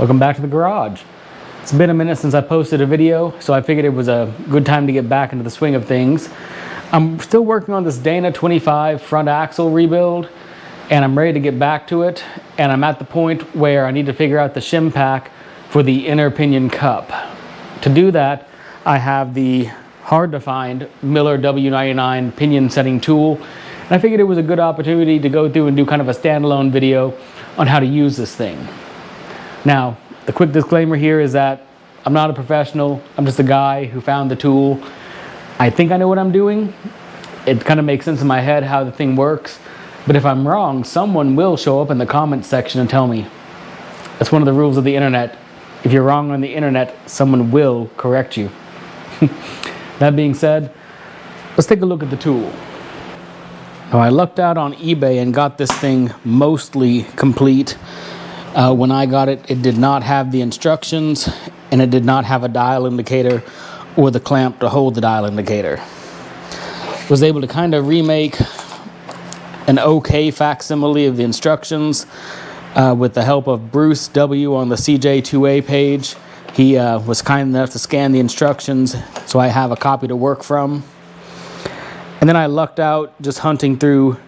Welcome back to the garage. It's been a minute since I posted a video, so I figured it was a good time to get back into the swing of things. I'm still working on this Dana 25 front axle rebuild, and I'm ready to get back to it. And I'm at the point where I need to figure out the shim pack for the inner pinion cup. To do that, I have the hard to find Miller W-99 pinion setting tool. And I figured it was a good opportunity to go through and do kind of a standalone video on how to use this thing. Now, the quick disclaimer here is that I'm not a professional. I'm just a guy who found the tool. I think I know what I'm doing. It kind of makes sense in my head how the thing works. But if I'm wrong, someone will show up in the comments section and tell me. That's one of the rules of the internet. If you're wrong on the internet, someone will correct you. That being said, let's take a look at the tool. Now, I lucked out on eBay and got this thing mostly complete. When I got it, it did not have the instructions, and it did not have a dial indicator or the clamp to hold the dial indicator. Was able to kind of remake an okay facsimile of the instructions with the help of Bruce W. on the CJ2A page. He was kind enough to scan the instructions, so I have a copy to work from. And then I lucked out just hunting through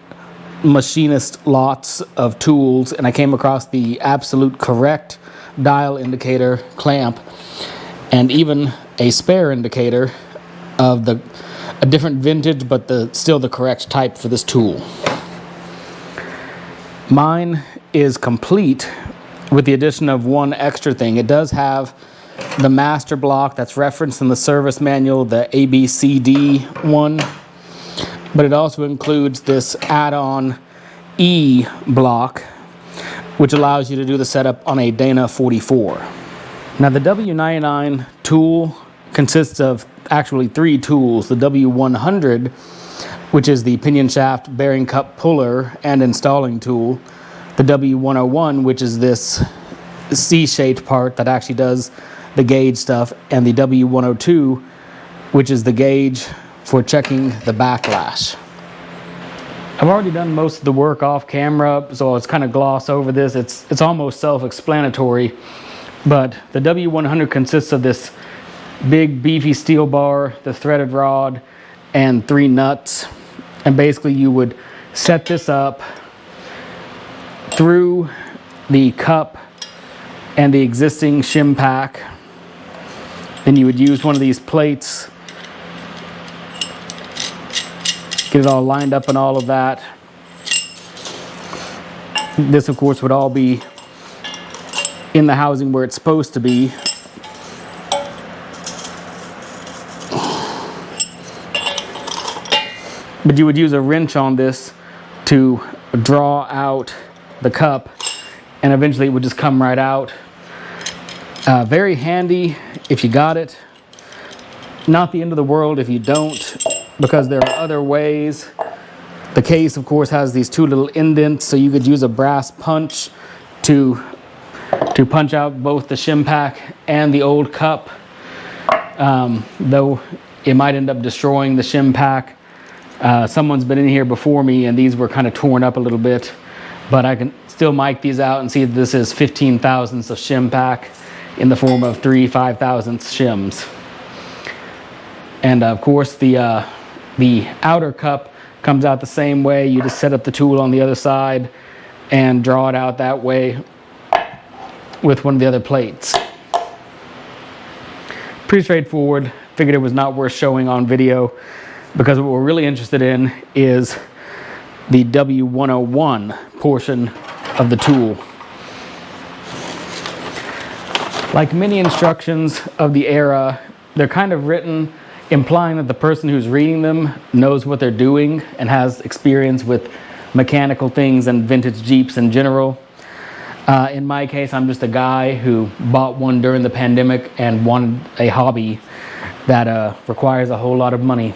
machinist lots of tools, and I came across the absolute correct dial indicator clamp and even a spare indicator of a different vintage, but still the correct type for this tool. Mine is complete with the addition of one extra thing. It does have the master block that's referenced in the service manual, the ABCD one. But it also includes this add-on E block, which allows you to do the setup on a Dana 44. Now, the W-99 tool consists of actually three tools. The W-100, which is the pinion shaft bearing cup puller and installing tool. The W-101, which is this C-shaped part that actually does the gauge stuff. And the W-102, which is the gauge for checking the backlash. I've already done most of the work off camera, so I'll just kind of gloss over this. It's almost self-explanatory, but the W100 consists of this big beefy steel bar, the threaded rod, and 3 nuts. And basically you would set this up through the cup and the existing shim pack. Then you would use one of these plates, get it all lined up and all of that. This, of course, would all be in the housing where it's supposed to be. But you would use a wrench on this to draw out the cup, and eventually it would just come right out. Very handy if you got it. Not the end of the world if you don't, because there are other ways. The case, of course, has these 2 little indents, so you could use a brass punch to punch out both the shim pack and the old cup, though it might end up destroying the shim pack. Someone's been in here before me, and these were kind of torn up a little bit, but I can still mic these out and see that this is 15 thousandths of shim pack in the form of 3 5/1000ths shims. And of course, the outer cup comes out the same way. You just set up the tool on the other side and draw it out that way with one of the other plates. Pretty straightforward. Figured it was not worth showing on video, because what we're really interested in is the W101 portion of the tool. Like many instructions of the era, they're kind of written implying that the person who's reading them knows what they're doing and has experience with mechanical things and vintage Jeeps in general. In my case, I'm just a guy who bought one during the pandemic and wanted a hobby that requires a whole lot of money.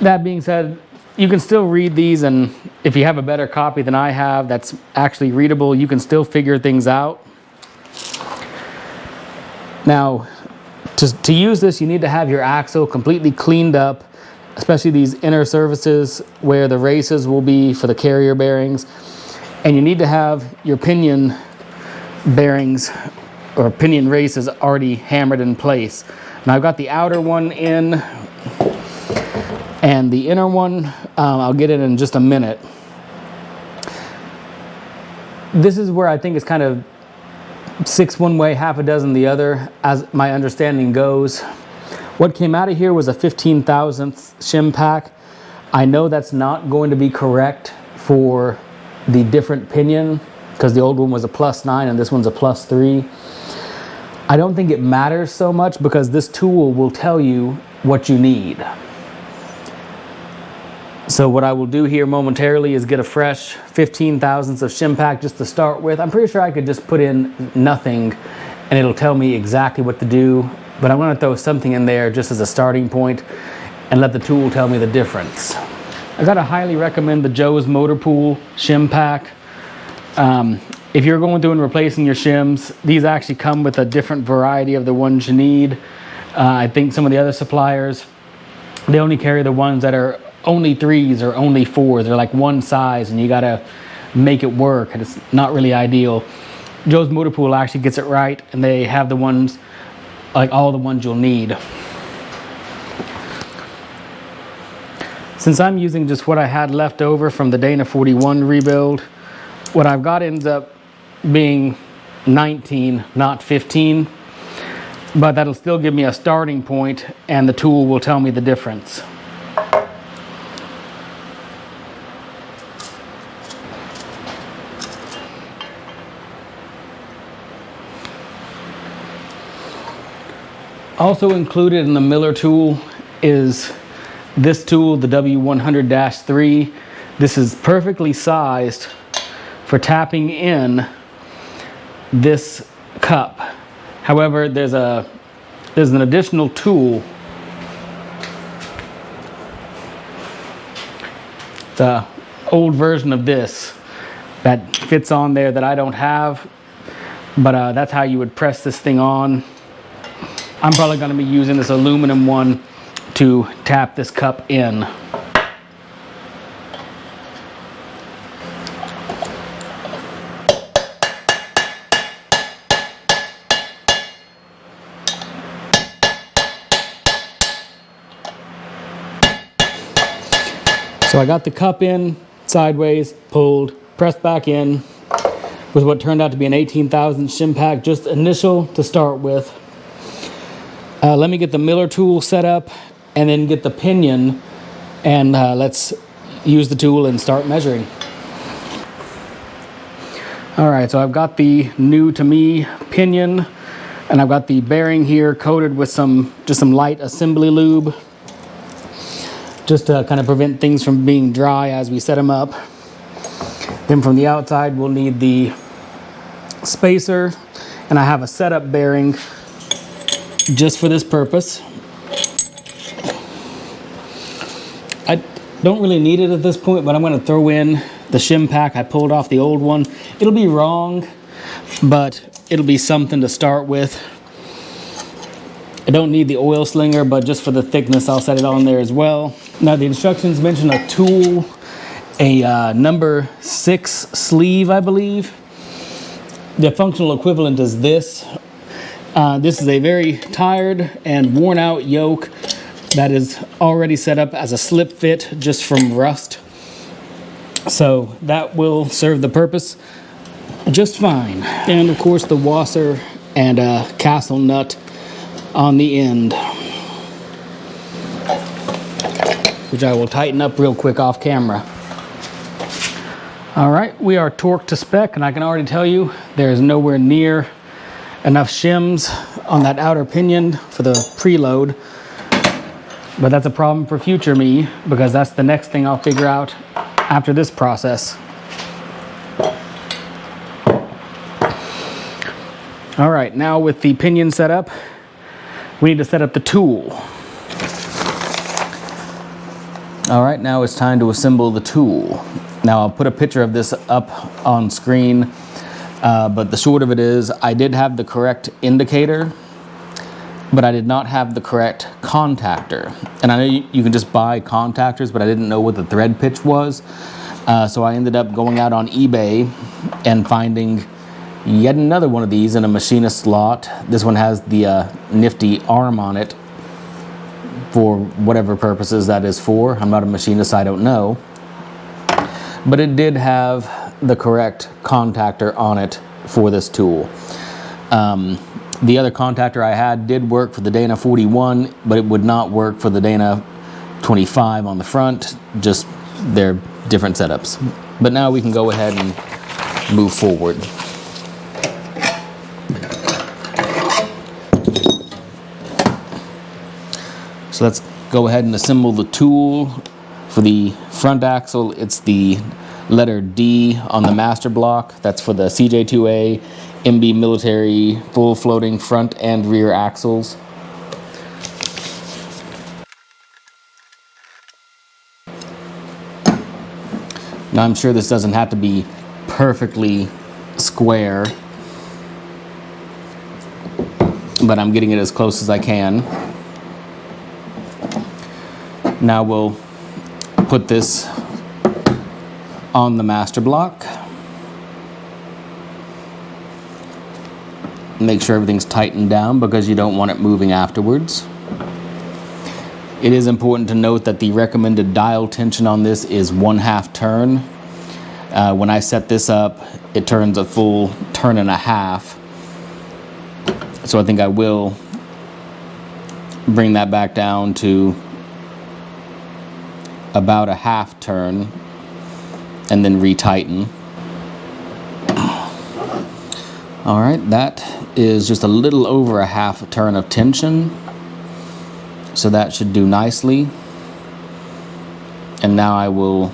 That being said, you can still read these, and if you have a better copy than I have that's actually readable, you can still figure things out. Now, to use this, you need to have your axle completely cleaned up, especially these inner surfaces where the races will be for the carrier bearings. And you need to have your pinion bearings or pinion races already hammered in place. Now I've got the outer one in, and the inner one, I'll get in just a minute. This is where I think it's kind of 6 one way, half a dozen the other, as my understanding goes. What came out of here was a 15,000th shim pack. I know that's not going to be correct for the different pinion, because the old one was a +9 and this one's a +3. I don't think it matters so much, because this tool will tell you what you need. So what I will do here momentarily is get a fresh 15 thousandths of shim pack just to start with. I'm pretty sure I could just put in nothing and it'll tell me exactly what to do, but I'm going to throw something in there just as a starting point and let the tool tell me the difference. I gotta highly recommend the Joe's Motor Pool shim pack. If you're going through and replacing your shims, these actually come with a different variety of the ones you need. I think some of the other suppliers, they only carry the ones that are only 3s or only 4s. They're like one size and you gotta make it work, and it's not really ideal. Joe's Motor Pool actually gets it right, and they have the ones, like all the ones you'll need. Since I'm using just what I had left over from the Dana 41 rebuild, what I've got ends up being 19, not 15, but that'll still give me a starting point, and the tool will tell me the difference. Also included in the Miller tool is this tool, the W-100-3. This is perfectly sized for tapping in this cup. However, there's an additional tool, the old version of this, that fits on there that I don't have, but that's how you would press this thing on. I'm probably going to be using this aluminum one to tap this cup in. So I got the cup in sideways, pulled, pressed back in with what turned out to be an 18,000 shim pack, just initial to start with. Let me get the Miller tool set up and then get the pinion, and let's use the tool and start measuring. All right, so I've got the new to me pinion, and I've got the bearing here coated with just some light assembly lube, just to kind of prevent things from being dry as we set them up. Then from the outside, we'll need the spacer, and I have a setup bearing just for this purpose. I don't really need it at this point, but I'm going to throw in the shim pack I pulled off the old one. It'll be wrong, but it'll be something to start with. I don't need the oil slinger, but just for the thickness, I'll set it on there as well. Now the instructions mention a tool, a number 6 sleeve, I believe. The functional equivalent is this. This is a very tired and worn out yoke that is already set up as a slip fit just from rust. So that will serve the purpose just fine. And of course the washer and a castle nut on the end, which I will tighten up real quick off camera. All right, we are torqued to spec, and I can already tell you there is nowhere near enough shims on that outer pinion for the preload, but that's a problem for future me, because that's the next thing I'll figure out after this process. All right, now with the pinion set up, we need to set up the tool. All right, now it's time to assemble the tool. Now I'll put a picture of this up on screen, but the short of it is I did have the correct indicator, but I did not have the correct contactor. And I know you can just buy contactors, but I didn't know what the thread pitch was. So I ended up going out on eBay and finding yet another one of these in a machinist slot. This one has the nifty arm on it for whatever purposes that is for. I'm not a machinist, I don't know. But it did have the correct contactor on it for this tool. The other contactor I had did work for the Dana 41, but it would not work for the Dana 25 on the front. Just they're different setups. But now we can go ahead and move forward. So let's go ahead and assemble the tool. For the front axle, it's the letter D on the master block. That's for the CJ2A MB military full floating front and rear axles. Now I'm sure this doesn't have to be perfectly square, but I'm getting it as close as I can. Now we'll put this on the master block. Make sure everything's tightened down because you don't want it moving afterwards. It is important to note that the recommended dial tension on this is 1/2 turn. When I set this up, it turns a full turn and a half. So I think I will bring that back down to about a 1/2 turn and then retighten. All right, that is just a little over a 1/2 turn of tension. So that should do nicely. And now I will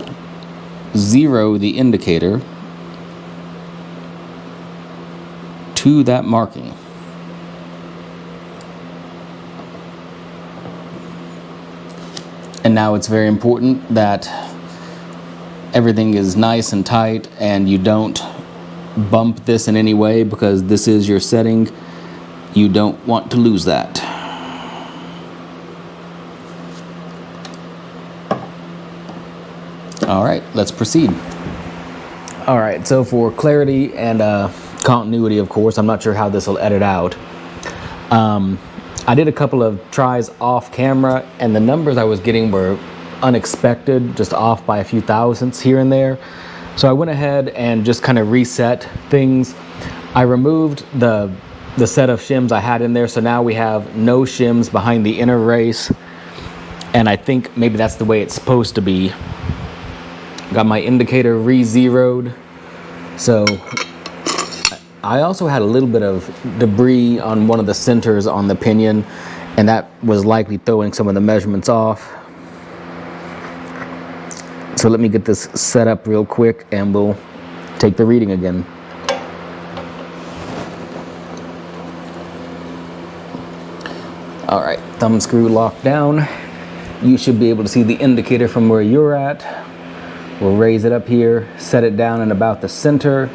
zero the indicator to that marking. And now it's very important that everything is nice and tight and you don't bump this in any way because this is your setting. You don't want to lose that. All right, let's proceed. All right, so for clarity and continuity, of course, I'm not sure how this will edit out. I did a couple of tries off camera and the numbers I was getting were unexpected, just off by a few thousandths here and there. So I went ahead and just kind of reset things. I removed the set of shims I had in there, so now we have no shims behind the inner race, and I think maybe that's the way it's supposed to be. Got my indicator re-zeroed. So I also had a little bit of debris on one of the centers on the pinion, and that was likely throwing some of the measurements off. So let me get this set up real quick and we'll take the reading again. All right, thumb screw locked down. You should be able to see the indicator from where you're at. We'll raise it up here, set it down in about the center,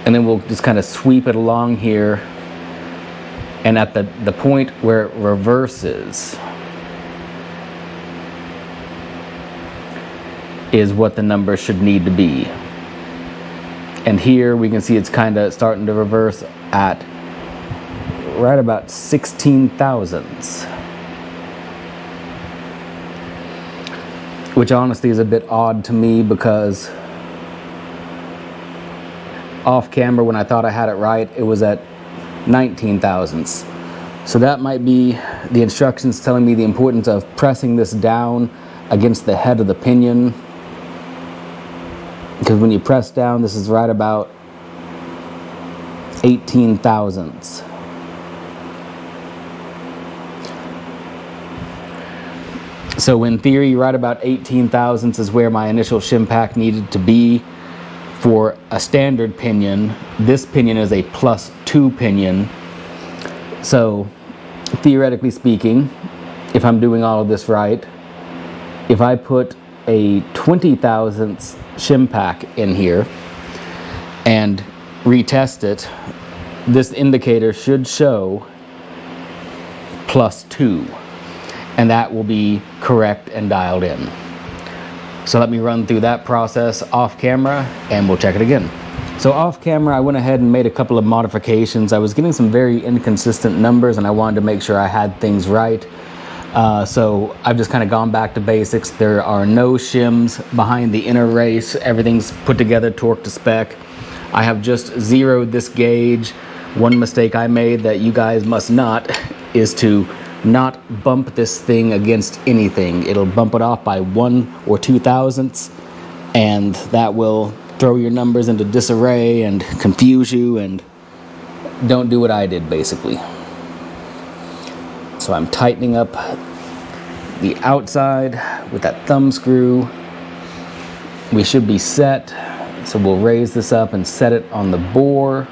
and then we'll just kind of sweep it along here. And at the point where it reverses is what the number should need to be. And here we can see it's kind of starting to reverse at right about 16 thousandths. Which honestly is a bit odd to me because off camera when I thought I had it right, it was at 19 thousandths. So that might be the instructions telling me the importance of pressing this down against the head of the pinion. Because when you press down, this is right about 18 thousandths. So in theory, right about 18 thousandths is where my initial shim pack needed to be for a standard pinion. This pinion is a +2 pinion. So theoretically speaking, if I'm doing all of this right, if I put a 20 thousandths shim pack in here and retest it, this indicator should show +2. And that will be correct and dialed in. So let me run through that process off camera and we'll check it again. So off camera, I went ahead and made a couple of modifications. I was getting some very inconsistent numbers and I wanted to make sure I had things right. So I've just kind of gone back to basics. There are no shims behind the inner race. Everything's put together, torque to spec. I have just zeroed this gauge. One mistake I made that you guys must not is to not bump this thing against anything. It'll bump it off by 1 or 2 thousandths, and that will throw your numbers into disarray and confuse you, and don't do what I did basically. So I'm tightening up the outside with that thumb screw. We should be set. So we'll raise this up and set it on the bore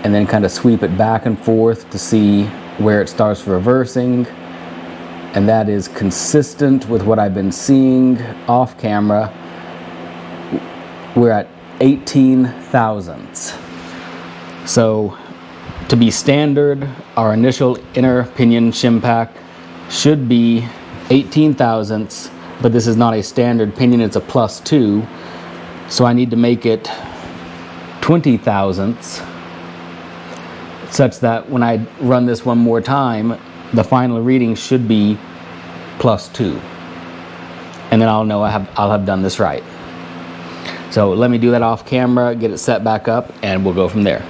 and then kind of sweep it back and forth to see where it starts reversing. And that is consistent with what I've been seeing off camera. We're at 18 thousandths. So to be standard, our initial inner pinion shim pack should be 18 thousandths, but this is not a standard pinion, it's a +2. So I need to make it 20 thousandths, such that when I run this one more time, the final reading should be +2. And then I'll know I'll have done this right. So let me do that off camera, get it set back up, and we'll go from there.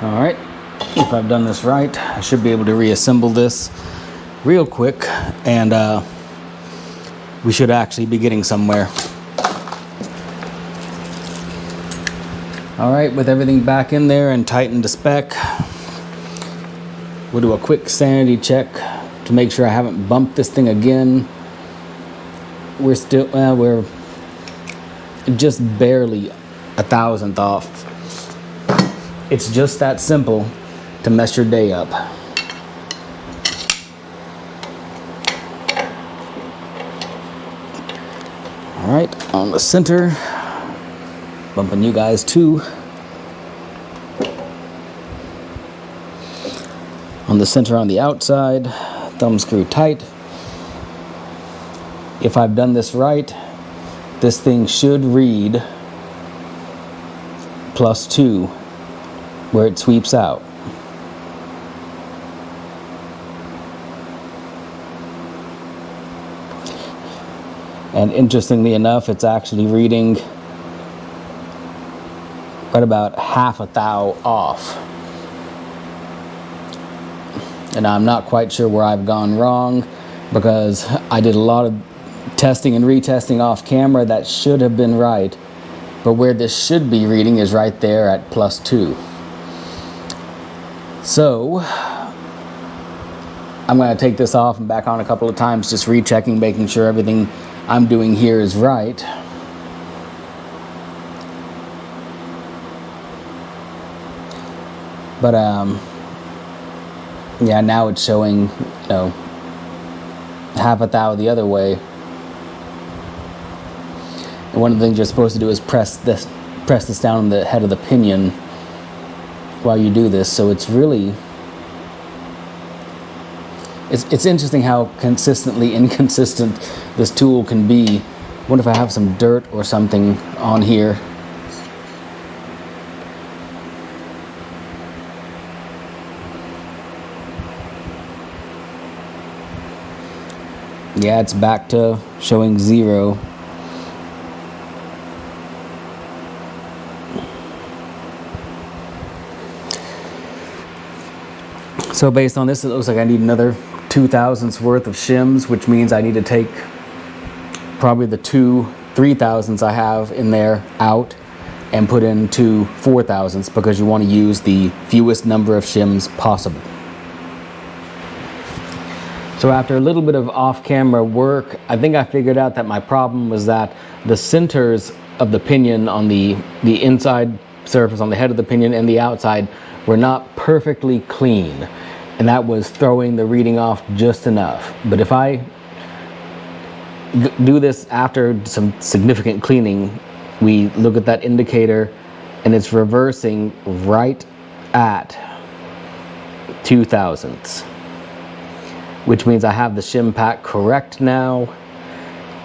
All right, if I've done this right, I should be able to reassemble this real quick, and we should actually be getting somewhere. All right, with everything back in there and tightened to spec, we'll do a quick sanity check to make sure I haven't bumped this thing again. We're still, we're just barely 1,000th off. It's just that simple to mess your day up. All right, on the center, bumping you guys too. On the center on the outside, thumb screw tight. If I've done this right, this thing should read +2 where it sweeps out. And interestingly enough, it's actually reading right about half a thou off. And I'm not quite sure where I've gone wrong, because I did a lot of testing and retesting off camera. That should have been right, but where this should be reading is right there at +2. So I'm going to take this off and back on a couple of times, just rechecking, making sure everything I'm doing here is right. But yeah, now it's showing, you know, half a thou the other way. And one of the things you're supposed to do is press this down on the head of the pinion while you do this. So it's really, it's interesting how consistently inconsistent this tool can be. What if I have some dirt or something on here? Yeah, it's back to showing 0. So based on this, it looks like I need another 2 thousandths worth of shims, which means I need to take probably the 2 3 thousandths I have in there out and put in 2 4/1000ths because you want to use the fewest number of shims possible. So after a little bit of off-camera work, I think I figured out that my problem was that the centers of the pinion on the inside surface, on the head of the pinion and the outside, were not perfectly clean. And that was throwing the reading off just enough. But if I do this after some significant cleaning, we look at that indicator and it's reversing right at 2/1000ths, which means I have the shim pack correct now,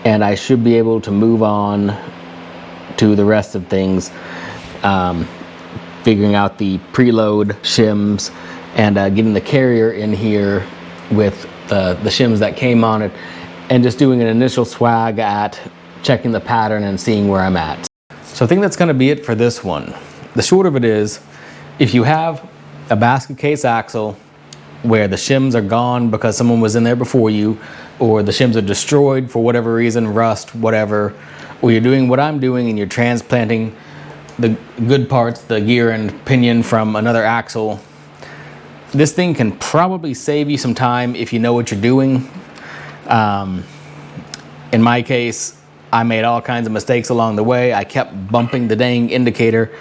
and I should be able to move on to the rest of things, figuring out the preload shims and getting the carrier in here with the shims that came on it, and just doing an initial swag at checking the pattern and seeing where I'm at. So I think that's going to be it for this one. The short of it is, if you have a basket case axle where the shims are gone because someone was in there before you, or the shims are destroyed for whatever reason, rust, whatever, or you're doing what I'm doing and you're transplanting the good parts, the gear and pinion, from another axle, this thing can probably save you some time if you know what you're doing. In my case, I made all kinds of mistakes along the way. I kept bumping the dang indicator,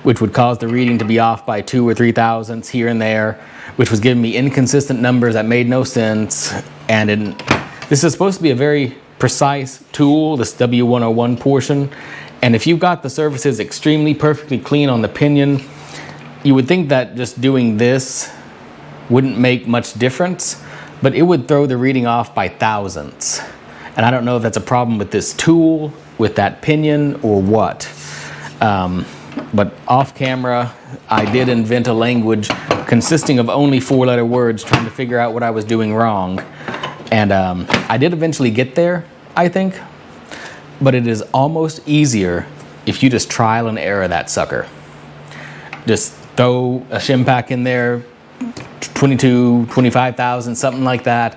which would cause the reading to be off by 2 or 3/1000ths here and there, which was giving me inconsistent numbers that made no sense. And this is supposed to be a very precise tool, this W-101 portion. And if you've got the surfaces extremely perfectly clean on the pinion, you would think that just doing this wouldn't make much difference, but it would throw the reading off by thousandths. And I don't know if that's a problem with this tool, with that pinion, or what. But off camera, I did invent a language consisting of only 4-letter words trying to figure out what I was doing wrong. And I did eventually get there, I think. But it is almost easier if you just trial and error that sucker. Just throw a shim pack in there, 22, 25,000, something like that.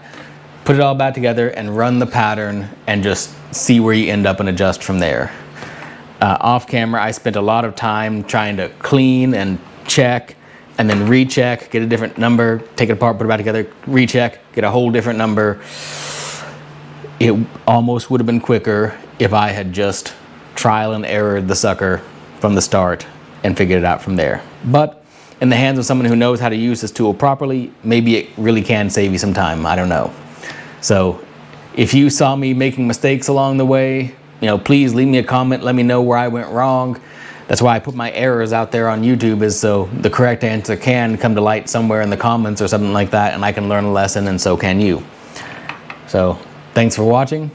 Put it all back together and run the pattern and just see where you end up and adjust from there. Off camera, I spent a lot of time trying to clean and check and then recheck, get a different number, take it apart, put it back together, recheck, get a whole different number. It almost would have been quicker if I had just trial and errored the sucker from the start and figured it out from there. But in the hands of someone who knows how to use this tool properly, maybe it really can save you some time. I don't know. So if you saw me making mistakes along the way, please leave me a comment. Let me know where I went wrong. That's why I put my errors out there on YouTube, is so the correct answer can come to light somewhere in the comments or something like that, and I can learn a lesson, and so can you. So thanks for watching,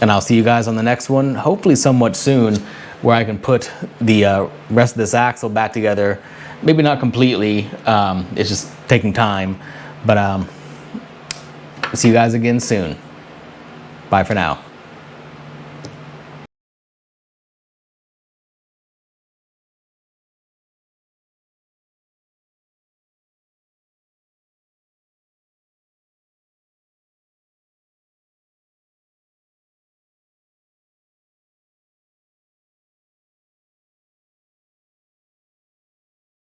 and I'll see you guys on the next one, hopefully somewhat soon, where I can put the rest of this axle back together. Maybe not completely, it's just taking time, but see you guys again soon. Bye for now.